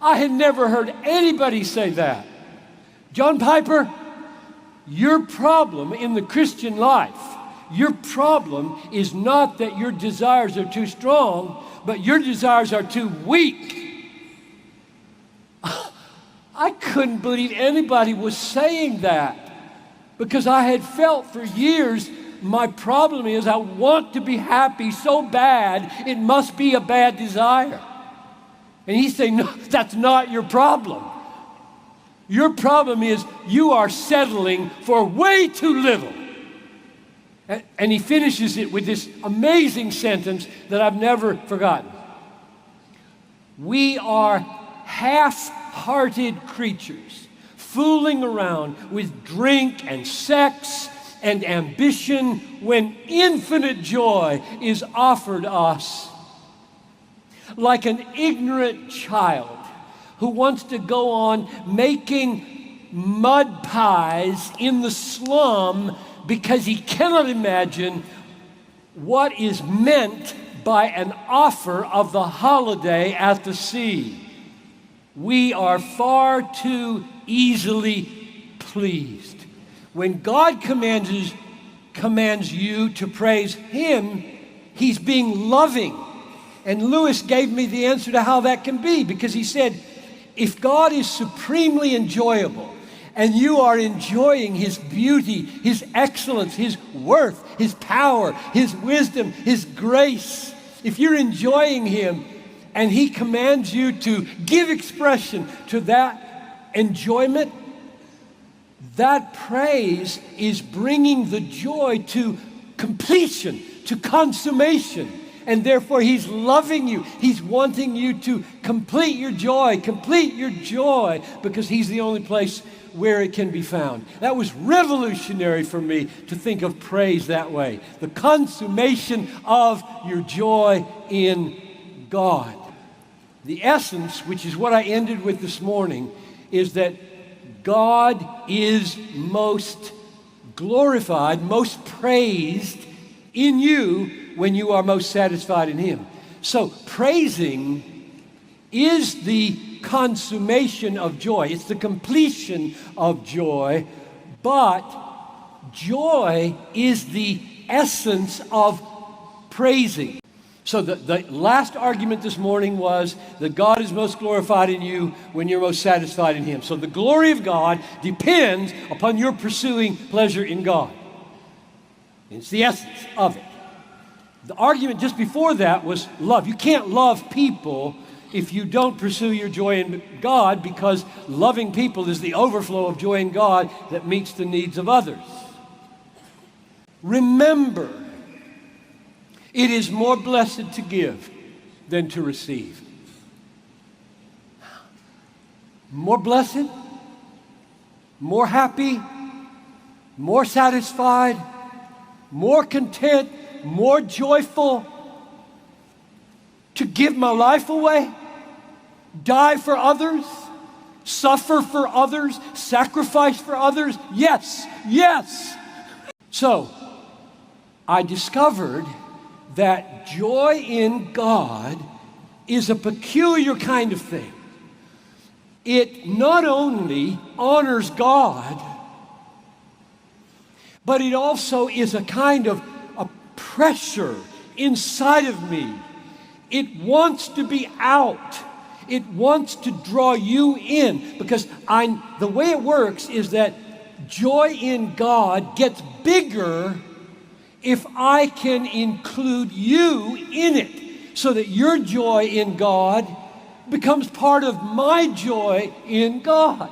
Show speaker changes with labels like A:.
A: I had never heard anybody say that. John Piper, your problem in the Christian life, your problem is not that your desires are too strong, but your desires are too weak. I couldn't believe anybody was saying that, because I had felt for years my problem is I want to be happy so bad, it must be a bad desire. And he's saying, no, that's not your problem. Your problem is you are settling for way too little. And he finishes it with this amazing sentence that I've never forgotten. We are half-hearted creatures, fooling around with drink and sex and ambition when infinite joy is offered us. Like an ignorant child who wants to go on making mud pies in the slum because he cannot imagine what is meant by an offer of the holiday at the sea. We are far too easily pleased. When God commands you to praise Him, He's being loving. And Lewis gave me the answer to how that can be, because he said, if God is supremely enjoyable, and you are enjoying His beauty, His excellence, His worth, His power, His wisdom, His grace, if you're enjoying Him and He commands you to give expression to that enjoyment, that praise is bringing the joy to completion, to consummation. And therefore, He's loving you. He's wanting you to complete your joy, because He's the only place where it can be found. That was revolutionary for me to think of praise that way. The consummation of your joy in God. The essence, which is what I ended with this morning, is that God is most glorified, most praised in you when you are most satisfied in Him. So praising is the consummation of joy. It's the completion of joy, but joy is the essence of praising. So the last argument this morning was that God is most glorified in you when you're most satisfied in Him. So the glory of God depends upon your pursuing pleasure in God. It's the essence of it. The argument just before that was love. You can't love people if you don't pursue your joy in God, because loving people is the overflow of joy in God that meets the needs of others. Remember, it is more blessed to give than to receive. More blessed, more happy, more satisfied, more content, more joyful to give my life away, die for others, suffer for others, sacrifice for others. Yes, yes. So I discovered that joy in God is a peculiar kind of thing. It not only honors God, but it also is a kind of a pressure inside of me. It wants to be out. It wants to draw you in, because the way it works is that joy in God gets bigger if I can include you in it, so that your joy in God becomes part of my joy in God.